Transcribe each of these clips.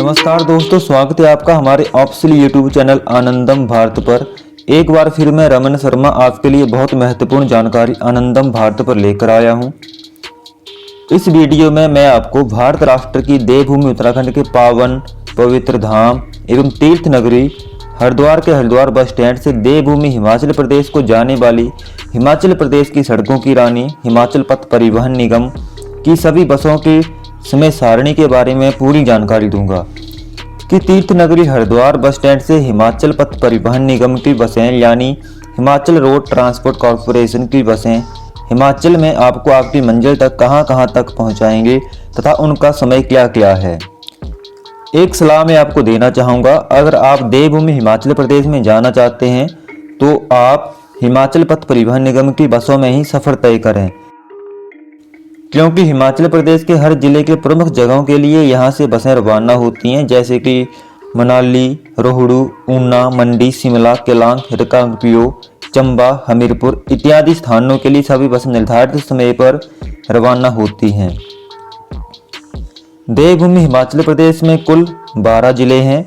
नमस्कार दोस्तों, स्वागत है आपका हमारे ऑफिशियल यूट्यूब चैनल आनंदम भारत पर। एक बार फिर मैं रमन शर्मा आपके लिए बहुत महत्वपूर्ण जानकारी आनंदम भारत पर लेकर आया हूं। इस वीडियो में मैं आपको भारत राष्ट्र की देवभूमि उत्तराखंड के पावन पवित्र धाम एवं तीर्थ नगरी हरिद्वार के हरिद्वार बस स्टैंड से देवभूमि हिमाचल प्रदेश को जाने वाली हिमाचल प्रदेश की सड़कों की रानी हिमाचल पथ परिवहन निगम की सभी बसों की समय सारणी के बारे में पूरी जानकारी दूंगा कि तीर्थ नगरी हरिद्वार बस स्टैंड से हिमाचल पथ परिवहन निगम की बसें यानी हिमाचल रोड ट्रांसपोर्ट कॉरपोरेशन की बसें हिमाचल में आपको आपकी मंजिल तक कहां तक पहुंचाएंगे तथा उनका समय क्या क्या है। एक सलाह मैं आपको देना चाहूँगा, अगर आप देवभूमि हिमाचल प्रदेश में जाना चाहते हैं तो आप हिमाचल पथ परिवहन निगम की बसों में ही सफ़र तय करें, क्योंकि हिमाचल प्रदेश के हर जिले के प्रमुख जगहों के लिए यहाँ से बसें रवाना होती हैं, जैसे कि मनाली, रोहड़ू, ऊना, मंडी, शिमला, केलांग, रिकांगपिओ, चंबा, हमीरपुर इत्यादि स्थानों के लिए सभी बसें निर्धारित समय पर रवाना होती हैं। देवभूमि हिमाचल प्रदेश में कुल 12 जिले हैं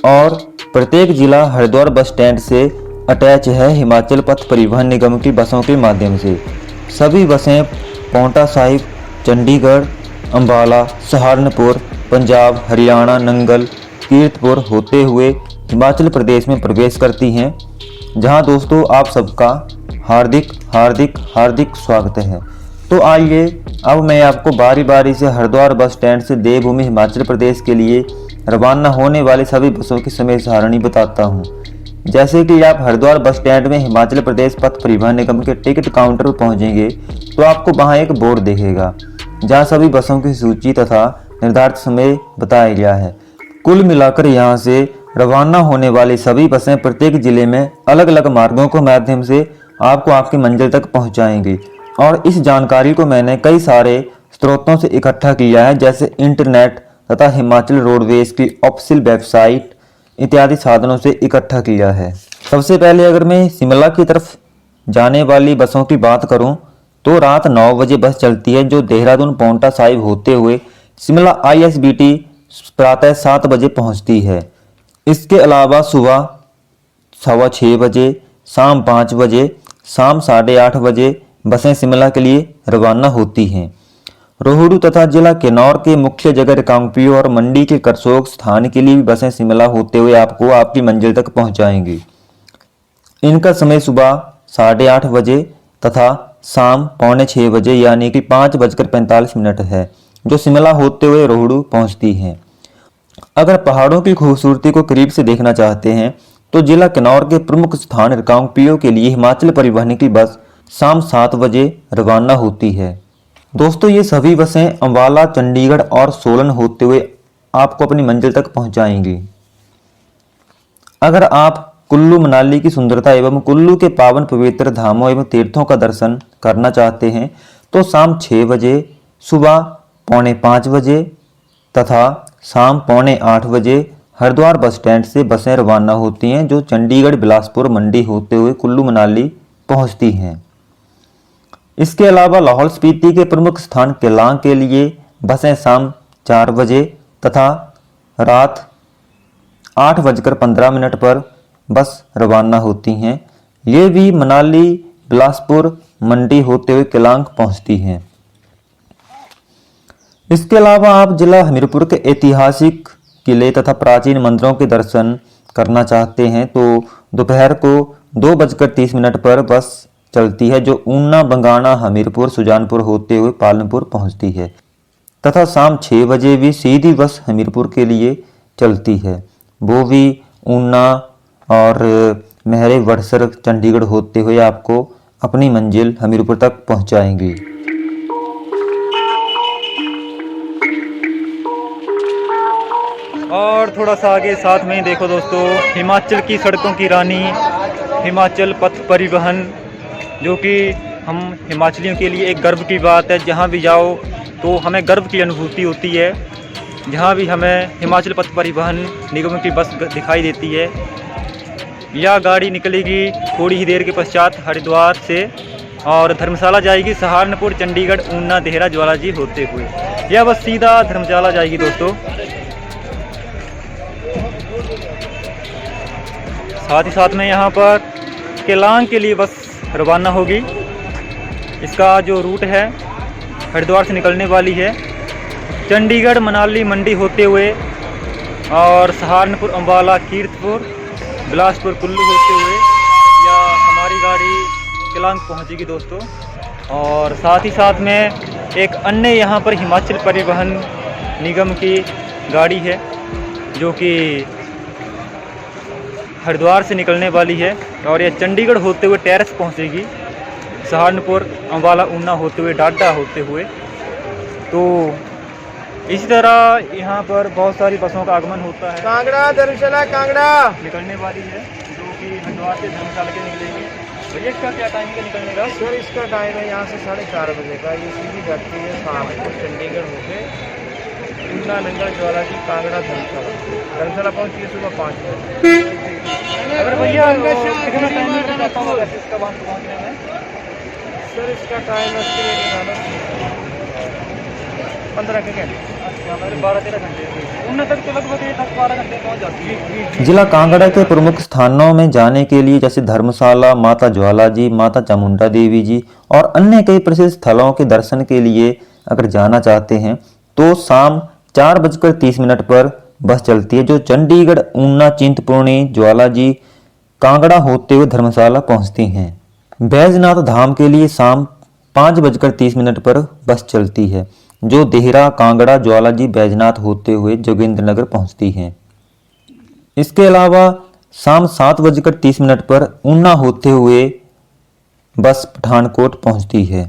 और प्रत्येक जिला हरिद्वार बस स्टैंड से अटैच है हिमाचल पथ परिवहन निगम की बसों के माध्यम से। सभी बसें पांवटा साहिब, चंडीगढ़, अंबाला, सहारनपुर, पंजाब, हरियाणा, नंगल, कीरतपुर होते हुए हिमाचल प्रदेश में प्रवेश करती हैं, जहां दोस्तों आप सबका हार्दिक हार्दिक हार्दिक स्वागत है। तो आइए अब मैं आपको बारी बारी से हरिद्वार बस स्टैंड से देवभूमि हिमाचल प्रदेश के लिए रवाना होने वाली सभी बसों की समय सारणी बताता हूं। जैसे कि आप हरिद्वार बस स्टैंड में हिमाचल प्रदेश पथ परिवहन निगम के टिकट काउंटर पर पहुंचेंगे तो आपको वहां एक बोर्ड दिखेगा जहां सभी बसों की सूची तथा निर्धारित समय बताया गया है। कुल मिलाकर यहां से रवाना होने वाली सभी बसें प्रत्येक जिले में अलग अलग मार्गों के माध्यम से आपको आपकी मंजिल तक पहुंचाएंगी और इस जानकारी को मैंने कई सारे स्रोतों से इकट्ठा किया है, जैसे इंटरनेट तथा हिमाचल रोडवेज की ऑफिशियल वेबसाइट इत्यादि साधनों से इकट्ठा किया है। सबसे पहले अगर मैं शिमला की तरफ जाने वाली बसों की बात करूं तो रात 9 बजे बस चलती है, जो देहरादून पांवटा साहिब होते हुए शिमला ISBT प्रातः 7 बजे पहुंचती है। इसके अलावा सुबह 6:15 बजे, शाम 5 बजे, शाम 8:30 बजे बसें शिमला के लिए रवाना होती हैं। रोहड़ू तथा जिला किन्नौर के मुख्य जगह रिकांगपिओ और मंडी के करसोग स्थान के लिए भी बसें शिमला होते हुए आपको आपकी मंजिल तक पहुंचाएंगी। इनका समय सुबह 8:30 बजे तथा शाम 5:45 बजे यानी कि 5:45 है, जो शिमला होते हुए रोहड़ू पहुंचती हैं। अगर पहाड़ों की खूबसूरती को करीब से देखना चाहते हैं तो जिला किन्नौर के प्रमुख स्थान रिकांगपिओ के लिए हिमाचल परिवहन की बस शाम 7 बजे रवाना होती है। दोस्तों ये सभी बसें अंबाला, चंडीगढ़ और सोलन होते हुए आपको अपनी मंजिल तक पहुंचाएंगी। अगर आप कुल्लू मनाली की सुंदरता एवं कुल्लू के पावन पवित्र धामों एवं तीर्थों का दर्शन करना चाहते हैं तो शाम 6 बजे, सुबह 4:45 बजे तथा शाम 7:45 बजे हरिद्वार बस स्टैंड से बसें रवाना होती हैं, जो चंडीगढ़, बिलासपुर, मंडी होते हुए कुल्लू मनाली पहुंचती हैं। इसके अलावा लाहौल स्पीति के प्रमुख स्थान केलांग के लिए बसें शाम 4 बजे तथा रात 8:15 पर बस रवाना होती हैं। ये भी मनाली, बिलासपुर, मंडी होते हुए केलांग पहुंचती हैं। इसके अलावा आप जिला हमीरपुर के ऐतिहासिक किले तथा प्राचीन मंदिरों के दर्शन करना चाहते हैं तो दोपहर को 2:30 पर बस चलती है, जो ऊना, बंगाणा, हमीरपुर, सुजानपुर होते हुए पालमपुर पहुंचती है तथा शाम 6 बजे भी सीधी बस हमीरपुर के लिए चलती है। वो भी ऊना और महरे, वड़सर, चंडीगढ़ होते हुए आपको अपनी मंजिल हमीरपुर तक पहुंचाएंगी। और थोड़ा सा आगे साथ में देखो दोस्तों, हिमाचल की सड़कों की रानी हिमाचल पथ परिवहन, जो कि हम हिमाचलियों के लिए एक गर्व की बात है। जहाँ भी जाओ तो हमें गर्व की अनुभूति होती है। जहाँ भी हमें हिमाचल पथ परिवहन निगम की बस दिखाई देती है, यह गाड़ी निकलेगी थोड़ी ही देर के पश्चात हरिद्वार से और धर्मशाला जाएगी सहारनपुर, चंडीगढ़, ऊना, देहरा, ज्वालाजी होते हुए। यह बस सीधा धर्मशाला जाएगी दोस्तों। साथ ही साथ में यहाँ पर केलांग के लिए बस रवाना होगी। इसका जो रूट है हरिद्वार से निकलने वाली है, चंडीगढ़ मनाली मंडी होते हुए और सहारनपुर अम्बाला कीरतपुर बिलासपुर कुल्लू होते हुए या हमारी गाड़ी केलांग पहुंचेगी दोस्तों। और साथ ही साथ में एक अन्य यहाँ पर हिमाचल परिवहन निगम की गाड़ी है जो कि हरिद्वार से निकलने वाली है और यह चंडीगढ़ होते हुए टेरेस पहुंचेगी, सहारनपुर अम्बाला ऊना होते हुए डाडा होते हुए। तो इसी तरह यहाँ पर बहुत सारी बसों का आगमन होता है। कांगड़ा धर्मशाला कांगड़ा निकलने वाली है जो कि हरिद्वार से धर्मशाला के निकलेगी। भैया इसका क्या टाइम है निकलने का? सर इसका टाइम है यहाँ से 4:30 बजे का। ये सीधी जाती है शाम को चंडीगढ़ होके ऊना नंगल ज्वाला जी कांगड़ा धर्मशाला पहुँची है सुबह 5 बजे। अगर भैया कितना टाइम लग जाता होगा वैसे इसका वहाँ पहुँचने में? सर इसका टाइम है 15 के घंटे। अच्छा, 12-13 घंटे ऊना तक तो लगभग 10-12 घंटे पहुँच जाती है। जिला कांगड़ा के प्रमुख स्थानों में जाने के लिए जैसे धर्मशाला, माता ज्वाला जी, माता चामुंडा देवी जी और अन्य कई प्रसिद्ध स्थलों के दर्शन के लिए अगर जाना चाहते हैं तो शाम 4:30 पर बस चलती है जो चंडीगढ़, ऊना, चिंतपूर्णी, ज्वाला जी, कांगड़ा होते हुए धर्मशाला पहुंचती हैं। बैजनाथ धाम के लिए शाम 5:30 पर बस चलती है जो देहरा, कांगड़ा, ज्वाला जी, बैजनाथ होते हुए जोगिंद्रनगर पहुंचती हैं। इसके अलावा शाम 7:30 पर ऊना होते हुए बस पठानकोट पहुंचती है।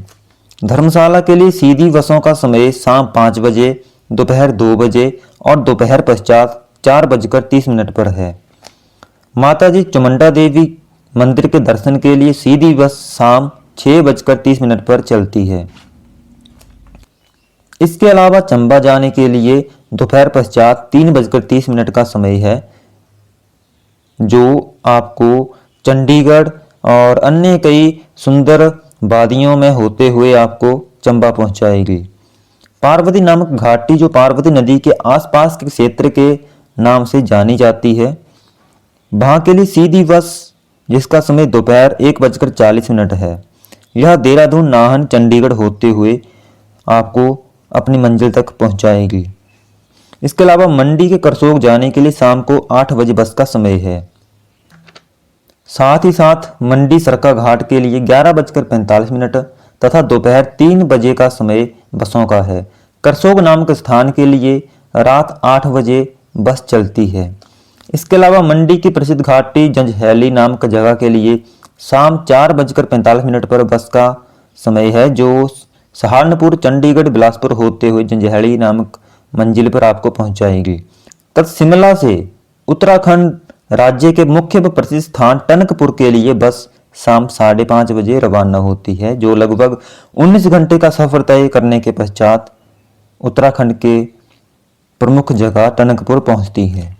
धर्मशाला के लिए सीधी बसों का समय शाम 5 बजे, दोपहर 2 बजे और दोपहर पश्चात 4:30 पर है। माताजी चामुंडा देवी मंदिर के दर्शन के लिए सीधी बस शाम 6:30 पर चलती है। इसके अलावा चंबा जाने के लिए दोपहर पश्चात 3:30 का समय है जो आपको चंडीगढ़ और अन्य कई सुंदर वादियों में होते हुए आपको चंबा पहुंचाएगी। पार्वती नामक घाटी जो पार्वती नदी के आसपास के क्षेत्र के नाम से जानी जाती है, वहां के लिए सीधी बस जिसका समय दोपहर 1:40 है। यह देहरादून, नाहन, चंडीगढ़ होते हुए आपको अपनी मंजिल तक पहुंचाएगी। इसके अलावा मंडी के करसोग जाने के लिए शाम को 8 बजे बस का समय है। साथ ही साथ मंडी सरका घाट के लिए 11:45 तथा दोपहर 3 बजे का समय बसों का है। करसोग नामक स्थान के लिए रात 8 बजे बस चलती है। इसके अलावा मंडी की प्रसिद्ध घाटी जंजैहली नामक जगह के लिए शाम 4:45 पर बस का समय है जो सहारनपुर, चंडीगढ़, बिलासपुर होते हुए जंजैहली नामक मंजिल पर आपको पहुंचाएगी। तब शिमला से उत्तराखंड राज्य के मुख्य व प्रसिद्ध स्थान टनकपुर के लिए बस शाम 5:30 बजे रवाना होती है जो लगभग 19 घंटे का सफर तय करने के पश्चात उत्तराखंड के प्रमुख जगह टनकपुर पहुंचती है।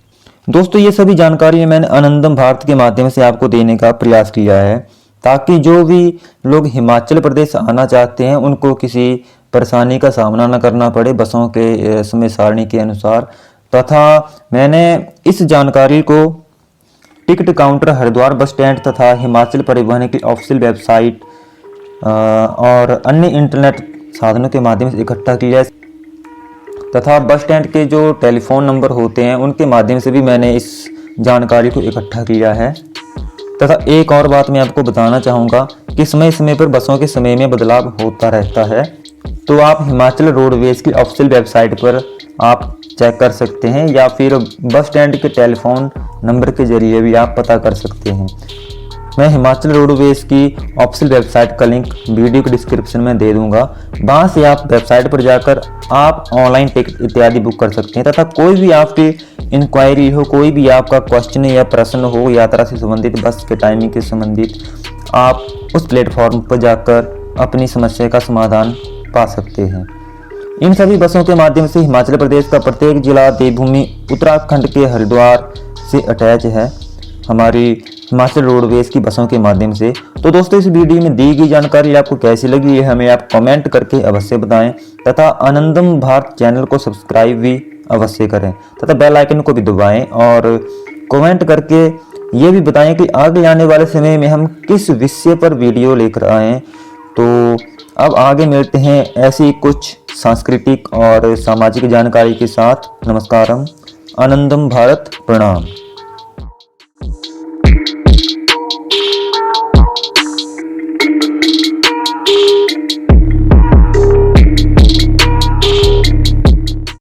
दोस्तों ये सभी जानकारी मैंने आनंदम भारत के माध्यम से आपको देने का प्रयास किया है ताकि जो भी लोग हिमाचल प्रदेश आना चाहते हैं उनको किसी परेशानी का सामना न करना पड़े बसों के समय सारणी के अनुसार। तथा मैंने इस जानकारी को ticket counter, Haridwar bus stand तथा हिमाचल परिवहन की ऑफिशियल वेबसाइट और अन्य इंटरनेट साधनों के माध्यम से इकट्ठा किया है तथा बस स्टैंड के जो टेलीफोन नंबर होते हैं उनके माध्यम से भी मैंने इस जानकारी को इकट्ठा किया है। तथा एक और बात मैं आपको बताना चाहूँगा कि समय समय पर बसों के समय में बदलाव होता रहता है, तो आप हिमाचल रोडवेज की ऑफिशियल वेबसाइट पर आप चेक कर सकते हैं या फिर बस स्टैंड के टेलीफोन नंबर के जरिए भी आप पता कर सकते हैं। मैं हिमाचल रोडवेज की ऑफिशियल वेबसाइट का लिंक वीडियो के डिस्क्रिप्शन में दे दूंगा, वहां से आप वेबसाइट पर जाकर आप ऑनलाइन टिकट इत्यादि बुक कर सकते हैं। तथा कोई भी आपकी इंक्वायरी हो, कोई भी आपका क्वेश्चन या प्रश्न हो यात्रा से संबंधित, बस के टाइमिंग के संबंधित, आप उस प्लेटफॉर्म पर जाकर अपनी समस्या का समाधान पा सकते हैं। इन सभी बसों के माध्यम से हिमाचल प्रदेश का प्रत्येक जिला देवभूमि उत्तराखंड के हरिद्वार से अटैच है हमारी हिमाचल रोडवेज की बसों के माध्यम से। तो दोस्तों इस वीडियो में दी गई जानकारी आपको कैसी लगी है हमें आप कमेंट करके अवश्य बताएं तथा आनंदम भारत चैनल को सब्सक्राइब भी अवश्य करें तथा बेल आइकन को भी दबाएं और कमेंट करके ये भी बताएं कि आगे आने वाले समय में हम किस विषय पर वीडियो लेकर आएँ। तो अब आगे मिलते हैं ऐसी कुछ सांस्कृतिक और सामाजिक जानकारी के साथ। नमस्कारम, आनंदम भारत, प्रणाम।